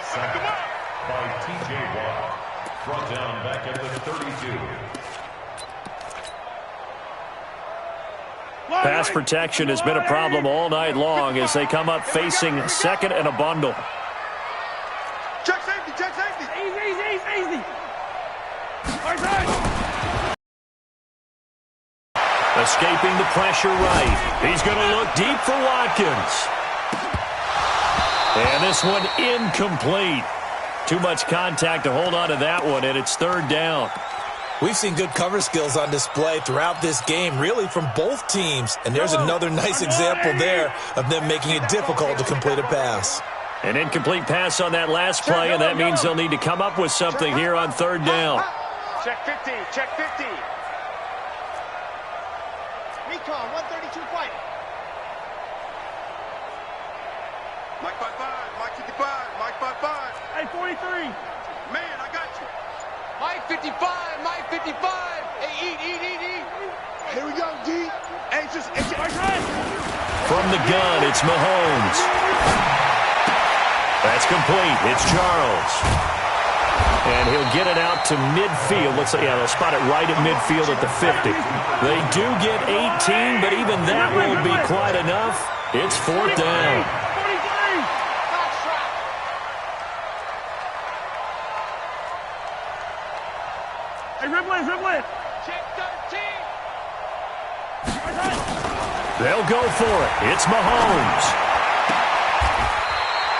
Sacked by T.J. Watt. Brought down back at the 32. Pass protection has been a problem all night long as they come up facing second and a bundle. Check safety, check safety. Easy. Escaping the pressure right. He's going to look deep for Watkins. And this one incomplete. Too much contact to hold on to that one, and it's third down. We've seen good cover skills on display throughout this game, really from both teams. And there's another nice example there of them making it difficult to complete a pass. An incomplete pass on that last play, and that means they'll need to come up with something here on third down. Check 50, check 50. Recon, 132 fight. Mike 55, Mike 55, Mike 55. Hey, 43. Man, I got you. Mike 55, Mike 55. Hey, eat. Here we go, D. Anxious. From the gun, it's Mahomes. That's complete. It's Charles. And he'll get it out to midfield. They'll spot it right at midfield at the 50. They do get 18, but even that won't be quite enough. It's fourth down. Hey, Riblin. Check 13. They'll go for it. It's Mahomes.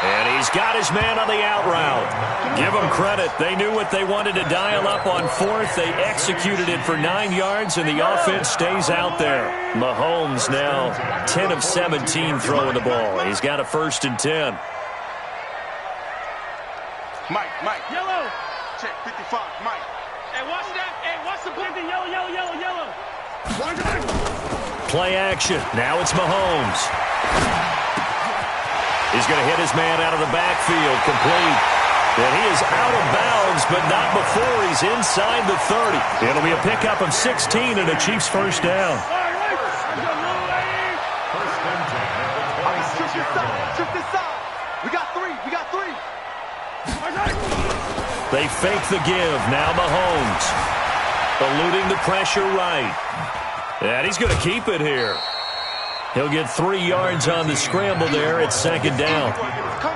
And he's got his man on the out route. Give them credit. They knew what they wanted to dial up on fourth. They executed it for 9 yards, and the offense stays out there. Mahomes now 10 of 17 throwing the ball. He's got a 1st and 10. Mike. Yellow. Check 55, Mike. Hey, watch that. Hey, watch the play. Yellow. Play action. Now it's Mahomes. He's going to hit his man out of the backfield, complete. And he is out of bounds, but not before he's inside the 30. It'll be a pickup of 16 and a Chiefs first down. Shift this side. We got three. They fake the give. Now Mahomes. Eluding the pressure right. And he's going to keep it here. He'll get 3 yards on the scramble there at second down.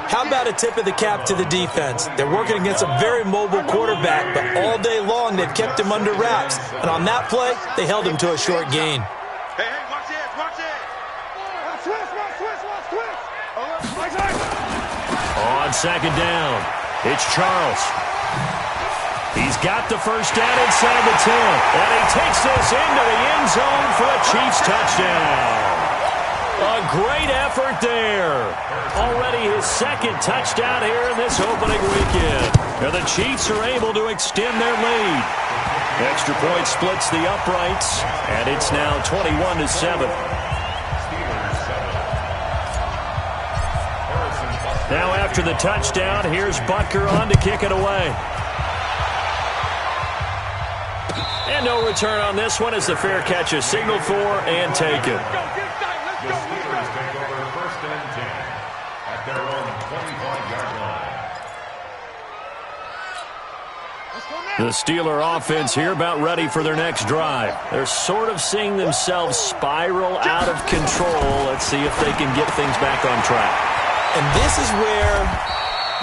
How about a tip of the cap to the defense? They're working against a very mobile quarterback, but all day long they've kept him under wraps. And on that play, they held him to a short gain. Hey, watch it. On second down, it's Charles. He's got the first down inside the 10. And he takes this into the end zone for a Chiefs touchdown. A great effort there. Already his 2nd touchdown here in this opening weekend. And the Chiefs are able to extend their lead. Extra point splits the uprights, and it's now 21-7. Now after the touchdown, here's Butker on to kick it away. And no return on this one as the fair catch is signaled for and taken. The Steelers take over 1st and 10 at their own 25-yard line. The Steeler offense here about ready for their next drive. They're sort of seeing themselves spiral out of control. Let's see if they can get things back on track. And this is where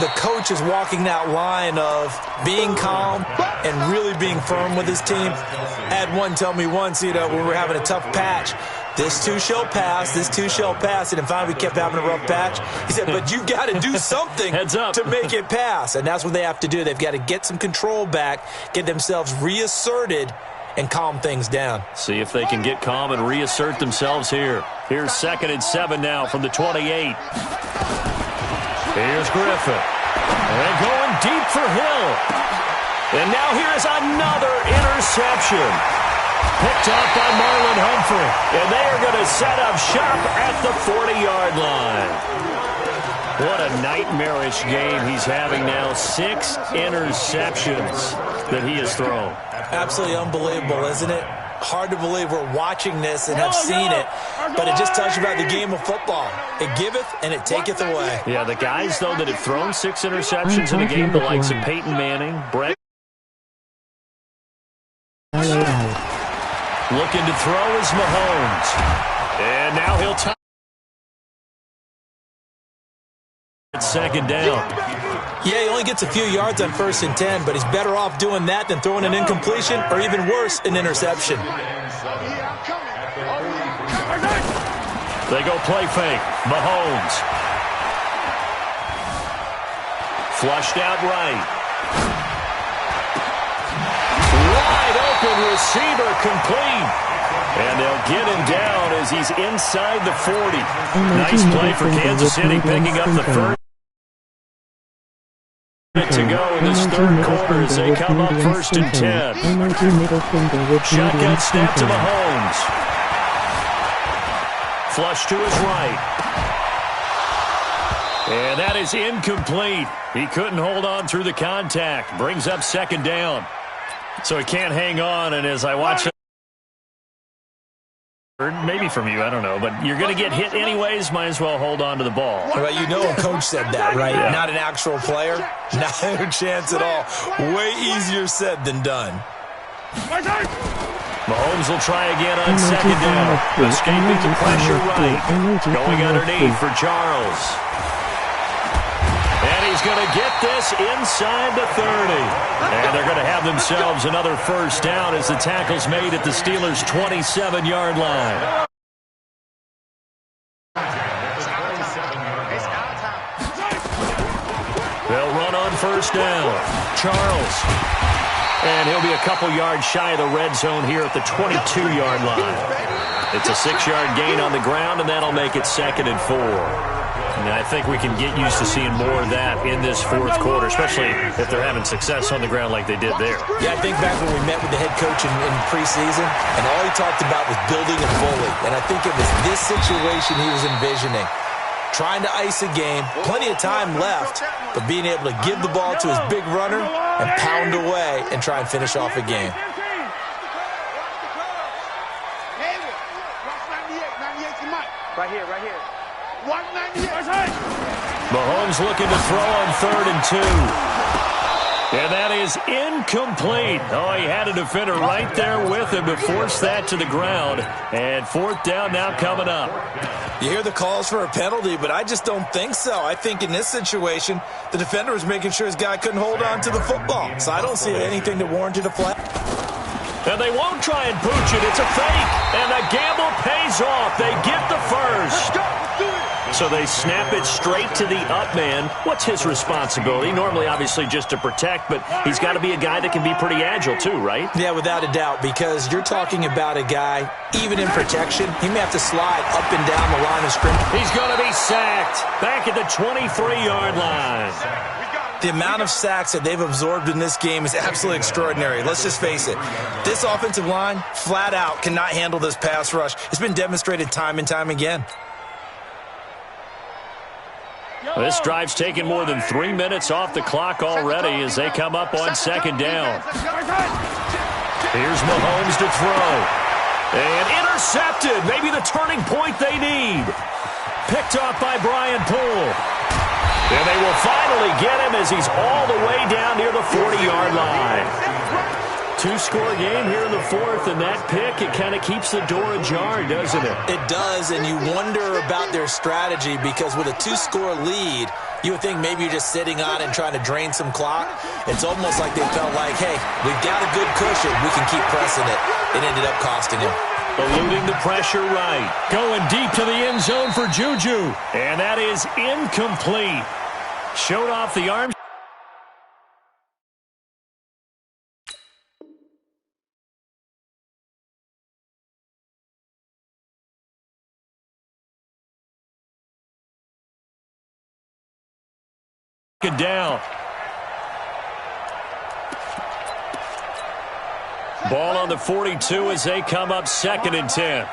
the coach is walking that line of being calm and really being firm with his team. I had one tell me once, when we were having a tough patch, this too shall pass, and finally we kept having a rough patch. He said, but you've got to do something Heads up. to make it pass, and that's what they have to do. They've got to get some control back, get themselves reasserted, and calm things down. See if they can get calm and reassert themselves here. Here's 2nd and 7 now from the 28. Here's Griffin. And going deep for Hill. And now here is another interception. Picked off by Marlon Humphrey. And they are going to set up shop at the 40-yard line. What a nightmarish game he's having now. 6 interceptions that he has thrown. Absolutely unbelievable, isn't it? hard to believe we're watching this and have seen it, but it just tells you about the game of football. It giveth and it taketh away. Yeah, the guys, though, that have thrown 6 interceptions in a game, the likes of Peyton Manning, Brett. Looking to throw is Mahomes. And now he'll tie. Second down. Yeah, he only gets a few yards on 1st and 10, but he's better off doing that than throwing an incompletion or even worse, an interception. They go play fake. Mahomes. Flushed out right. Wide open receiver complete. And they'll get him down as he's inside the 40. Nice play for Kansas City, picking up the first. To go in this third quarter as they come up 1st and 10. Shotgun snap to Mahomes. Flush to his right. And that is incomplete. He couldn't hold on through the contact. Brings up 2nd down. So he can't hang on, and as I watch it, maybe from you, I don't know, but you're going to get hit anyways, might as well hold on to the ball. Well, you know a coach said that, right? Yeah. Not an actual player. Not a chance at all. Way easier said than done. Mahomes will try again on 2nd down. Escaping the pressure right. Going underneath for Charles. And he's going to get this inside the 30. And they're going to have themselves another 1st down as the tackle's made at the Steelers' 27-yard line. They'll run on 1st down. Charles. And he'll be a couple yards shy of the red zone here at the 22-yard line. It's a 6-yard gain on the ground, and that'll make it 2nd and 4. And I think we can get used to seeing more of that in this 4th quarter, especially if they're having success on the ground like they did there. Yeah, I think back when we met with the head coach in preseason, and all he talked about was building and bully. And I think it was this situation he was envisioning. Trying to ice a game, plenty of time left, but being able to give the ball to his big runner and pound away and try and finish off a game. Right here. Mahomes looking to throw on 3rd and 2. And that is incomplete. Oh, he had a defender right there with him to force that to the ground. And 4th down now coming up. You hear the calls for a penalty, but I just don't think so. I think in this situation, the defender was making sure his guy couldn't hold on to the football. So I don't see anything that warranted a flag. And they won't try and pooch it. It's a fake. And the gamble pays off. They get the first. So they snap it straight to the up man. What's his responsibility? Normally, obviously, just to protect, but he's got to be a guy that can be pretty agile too, right? Yeah, without a doubt, because you're talking about a guy, even in protection, he may have to slide up and down the line of scrimmage. He's going to be sacked back at the 23-yard line. The amount of sacks that they've absorbed in this game is absolutely extraordinary. Let's just face it. This offensive line, flat out, cannot handle this pass rush. It's been demonstrated time and time again. This drive's taken more than 3 minutes off the clock already as they come up on 2nd down. Here's Mahomes to throw. And intercepted. Maybe the turning point they need. Picked off by Brian Poole. And they will finally get him as he's all the way down near the 40-yard line. 2-score game here in the 4th, and that pick, it kind of keeps the door ajar, doesn't it? It does, and you wonder about their strategy because with a 2-score lead, you would think maybe you're just sitting on it and trying to drain some clock. It's almost like they felt like, hey, we've got a good cushion. We can keep pressing it. It ended up costing him. Eluding the pressure right. Going deep to the end zone for Juju. And that is incomplete. Showed off the arms. Down. Ball on the 42 as they come up 2nd and 10.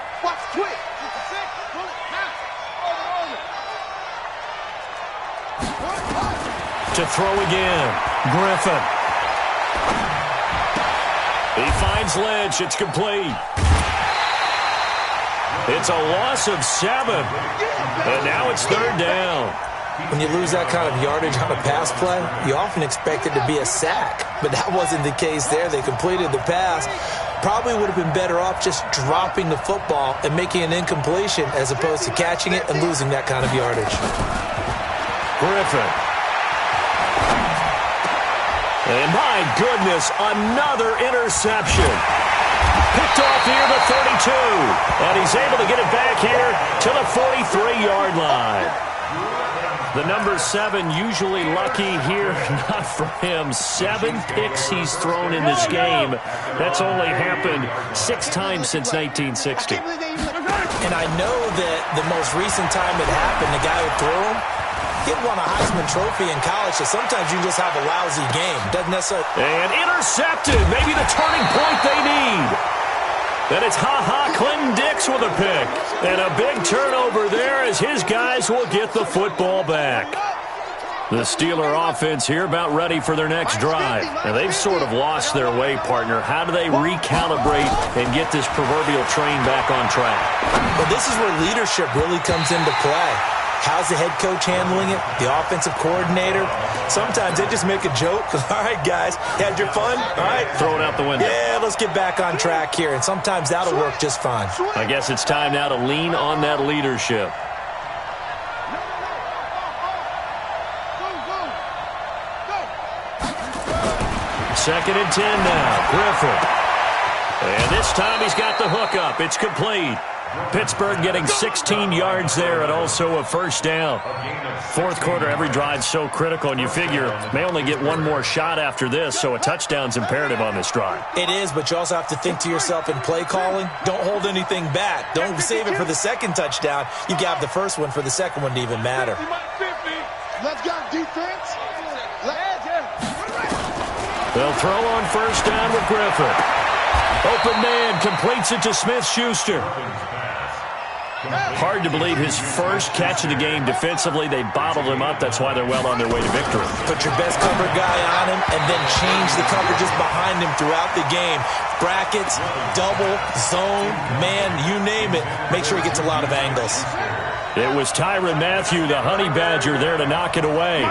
To throw again. Griffin. He finds Lynch. It's complete. It's a loss of 7. And now it's 3rd down. When you lose that kind of yardage on a pass play, you often expect it to be a sack. But that wasn't the case there. They completed the pass. Probably would have been better off just dropping the football and making an incompletion as opposed to catching it and losing that kind of yardage. Griffin. And my goodness, another interception. Picked off near the 32. And he's able to get it back here to the 43-yard line. The number 7 usually lucky here, not for him. 7 picks he's thrown in this game. That's only happened 6 times since 1960. And I know that the most recent time it happened, the guy who threw him, he had won a Heisman Trophy in college, so sometimes you just have a lousy game. Doesn't necessarily... And intercepted, maybe the turning point they need. Then it's Clinton Dix with a pick. And a big turnover there as his guys will get the football back. The Steeler offense here about ready for their next drive. And they've sort of lost their way, partner. How do they recalibrate and get this proverbial train back on track? Well, this is where leadership really comes into play. How's the head coach handling it? The offensive coordinator? Sometimes they just make a joke. All right, guys, had your fun? All right. Throw it out the window. Yeah, let's get back on track here. And sometimes that'll work just fine. I guess it's time now to lean on that leadership. Second and 10 now. Griffin. And this time he's got the hook up. It's complete. Pittsburgh getting 16 yards there and also a first down. Fourth quarter, every drive so critical, and you figure may only get one more shot after this, so a touchdown's imperative on this drive. It is, but you also have to think to yourself in play calling, don't hold anything back. Don't save it for the second touchdown. You got the first one for the second one to even matter. Let's go, defense. They'll throw on first down with Griffin. Open man completes it to Smith-Schuster. Hard to believe his first catch of the game defensively. They bottled him up. That's why they're well on their way to victory. Put your best cover guy on him and then change the coverages behind him throughout the game. Brackets, double, zone, man, you name it. Make sure he gets a lot of angles. It was Tyrann Mathieu, the Honey Badger, there to knock it away.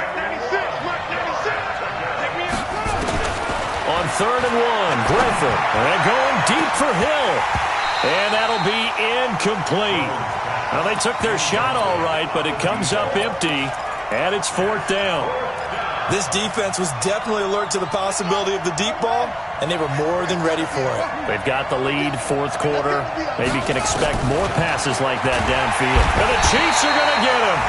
On 3rd and 1, Griffin. And going deep for Hill. And that'll be incomplete. Now, they took their shot all right, but it comes up empty, and it's 4th down. This defense was definitely alert to the possibility of the deep ball, and they were more than ready for it. They've got the lead, fourth quarter. Maybe can expect more passes like that downfield. And the Chiefs are going to get him.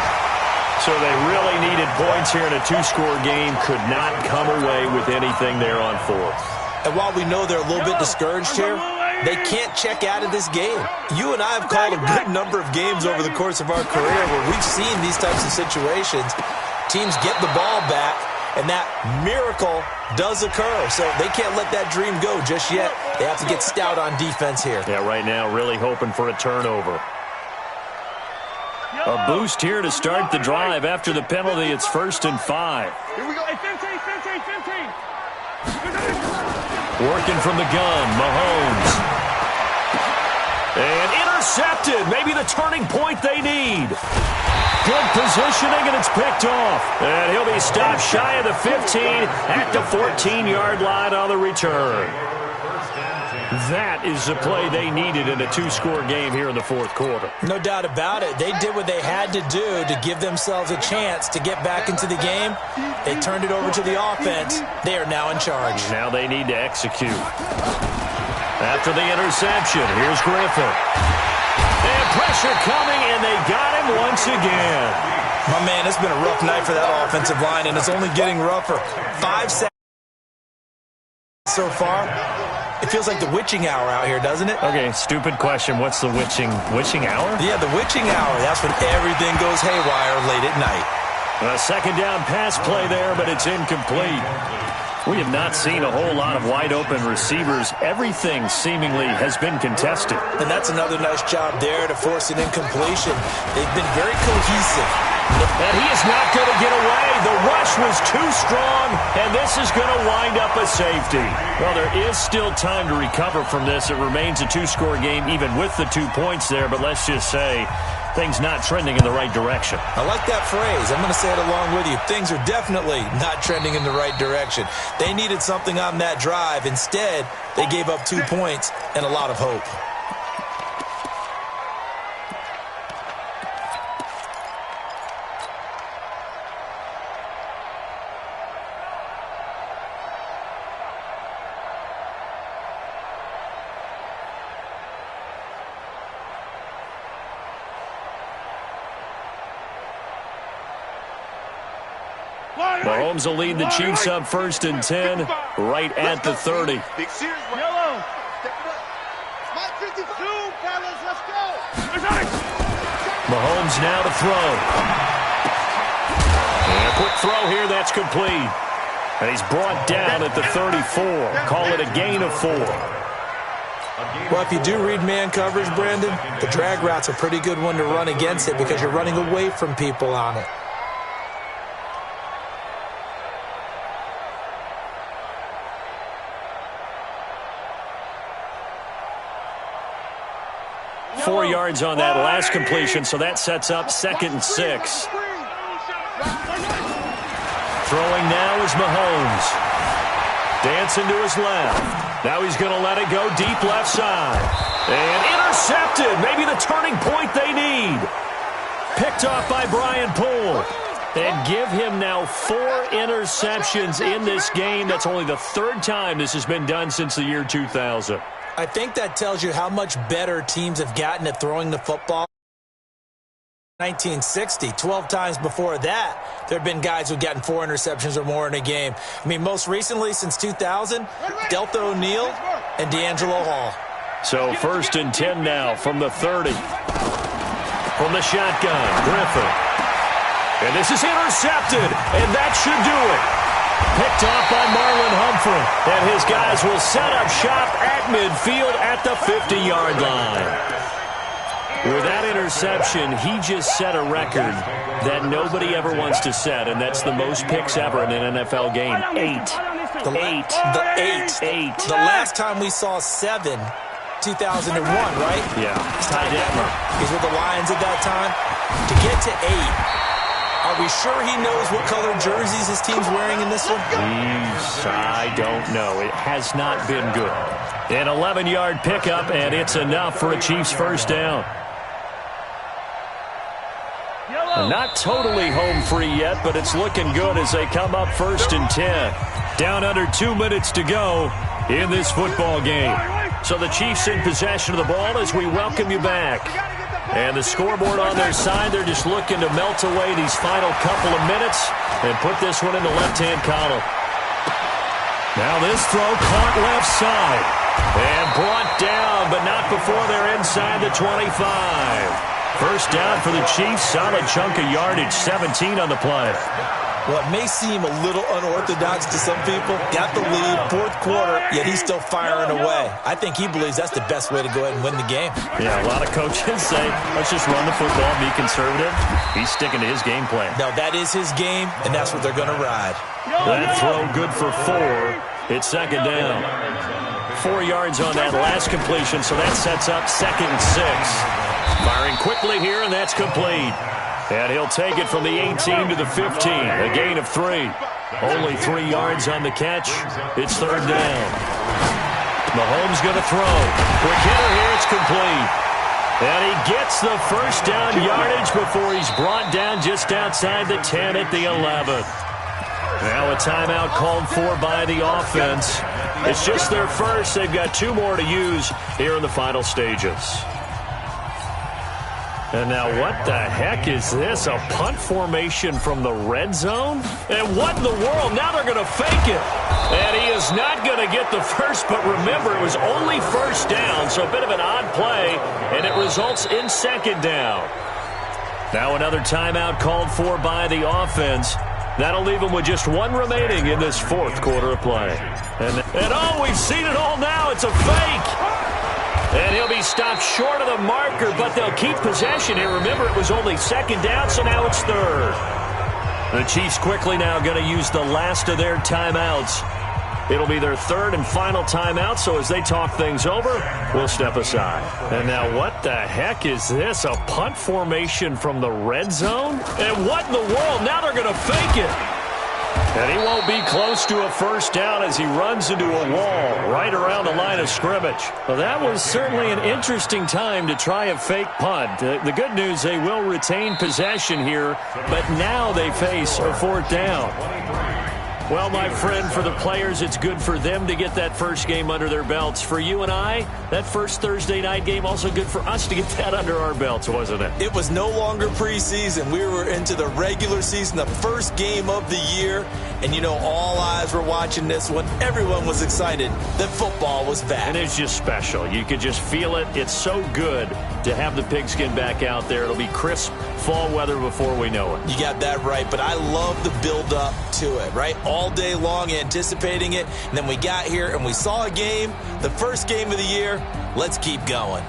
So they really needed points here in a 2-score game. Could not come away with anything there on 4th. And while we know they're a little bit discouraged here, they can't check out of this game. You and I have called a good number of games over the course of our career where we've seen these types of situations. Teams get the ball back, and that miracle does occur. So they can't let that dream go just yet. They have to get stout on defense here. Yeah, right now really hoping for a turnover. A boost here to start the drive. After the penalty, it's 1st and 5. Here we go. 15. Working from the gun, Mahomes. And intercepted. Maybe the turning point they need. Good positioning, and it's picked off. And he'll be stopped shy of the 15 at the 14-yard line on the return. That is the play they needed in a 2-score game here in the fourth quarter. No doubt about it. They did what they had to do to give themselves a chance to get back into the game. They turned it over to the offense. They are now in charge. Now they need to execute. After the interception, here's Griffin. And pressure coming, and they got him once again. My man, it's been a rough night for that offensive line, and it's only getting rougher. 5 seconds so far. It feels like the witching hour out here, doesn't it? Okay, stupid question. What's the witching hour? Yeah, the witching hour. That's when everything goes haywire late at night. A second down pass play there, but it's incomplete. We have not seen a whole lot of wide-open receivers. Everything seemingly has been contested. And that's another nice job there to force an incompletion. They've been very cohesive. No And he is not going to get away. The rush was too strong, and this is going to wind up a safety. Well, there is still time to recover from this. It remains a two-score game, even with the 2 points there, but let's just say things not trending in the right direction. I like that phrase. I'm going to say it along with you. Things are definitely not trending in the right direction. They needed something on that drive. Instead, they gave up 2 points and a lot of hope. Mahomes will lead the Chiefs up 1st and 10, right at the 30. Yellow. Step it up. My 52, fellas, let's go. Mahomes now to throw. And a quick throw here, that's complete. And he's brought down at the 34. Call it a gain of 4. Well, if you do read man coverage, Brandon, the drag route's a pretty good one to run against it because you're running away from people on it. Four yards on that last completion, so that sets up 2nd and 6. Throwing now is Mahomes. Dancing to his left. Now he's going to let it go deep left side. And intercepted. Maybe the turning point they need. Picked off by Brian Poole. And give him now 4 interceptions in this game. That's only the 3rd time this has been done since the year 2000. I think that tells you how much better teams have gotten at throwing the football. 1960, 12 times before that, there have been guys who've gotten 4 interceptions or more in a game. I mean, most recently, since 2000, Deltha O'Neal and D'Angelo Hall. So 1st and 10 now from the 30. From the shotgun, Griffin. And this is intercepted, and that should do it. Picked off by Marlon Humphrey. And his guys will set up shop at midfield at the 50-yard line. With that interception, he just set a record that nobody ever wants to set, and that's the most picks ever in an NFL game. 8. Eight. The last time we saw 7, 2001, right? Yeah. Ty Detmer. He's with the Lions at that time. To get to 8. Are we sure he knows what color jerseys his team's wearing in this one? I don't know. It has not been good. An 11-yard pickup, and it's enough for a Chiefs first down. Not totally home free yet, but it's looking good as they come up 1st and 10. Down under 2 minutes to go in this football game. So the Chiefs in possession of the ball as we welcome you back. And the scoreboard on their side, they're just looking to melt away these final couple of minutes and put this one in the left-hand column. Now this throw caught left side and brought down, but not before they're inside the 25. First down for the Chiefs, solid chunk of yardage, 17 on the play. Well, it may seem a little unorthodox to some people. Got the lead, 4th quarter, yet he's still firing away. I think he believes that's the best way to go ahead and win the game. Yeah, a lot of coaches say, let's just run the football, be conservative. He's sticking to his game plan. No, that is his game, and that's what they're going to ride. That throw good for 4. It's 2nd down. 4 yards on that last completion, so that sets up 2nd and 6. Firing quickly here, and that's complete. And he'll take it from the 18 to the 15, a gain of 3. Only 3 yards on the catch. It's 3rd down. Mahomes going to throw. Quick hitter here, it's complete. And he gets the first down yardage before he's brought down just outside the 10 at the 11. Now a timeout called for by the offense. It's just their first. They've got 2 more to use here in the final stages. And now what the heck is this? A punt formation from the red zone? And what in the world? Now they're going to fake it. And he is not going to get the first, but remember, it was only 1st down, so a bit of an odd play, and it results in 2nd down. Now another timeout called for by the offense. That'll leave them with just 1 remaining in this 4th quarter of play. And oh, we've seen it all now. It's a fake. And he'll be stopped short of the marker, but they'll keep possession here. Remember, it was only second down, so now it's third. The Chiefs quickly now going to use the last of their timeouts. It'll be their third and final timeout, so as they talk things over, we'll step aside. And now what the heck is this? A punt formation from the red zone? And what in the world? Now they're going to fake it. And he won't be close to a first down as he runs into a wall right around the line of scrimmage. Well, that was certainly an interesting time to try a fake punt. The good news, they will retain possession here, but now they face a fourth down. Well, my friend, for the players, it's good for them to get that first game under their belts. For you and I, that first Thursday night game, also good for us to get that under our belts, wasn't it? It was no longer preseason. We were into the regular season, the first game of the year. And, you know, all eyes were watching this one. Everyone was excited that football was back. And it's just special. You could just feel it. It's so good to have the pigskin back out there. It'll be crisp fall weather before we know it. You got that right, but I love the build-up to it, right? All day long anticipating it, and then we got here and we saw a game, the first game of the year. Let's keep going.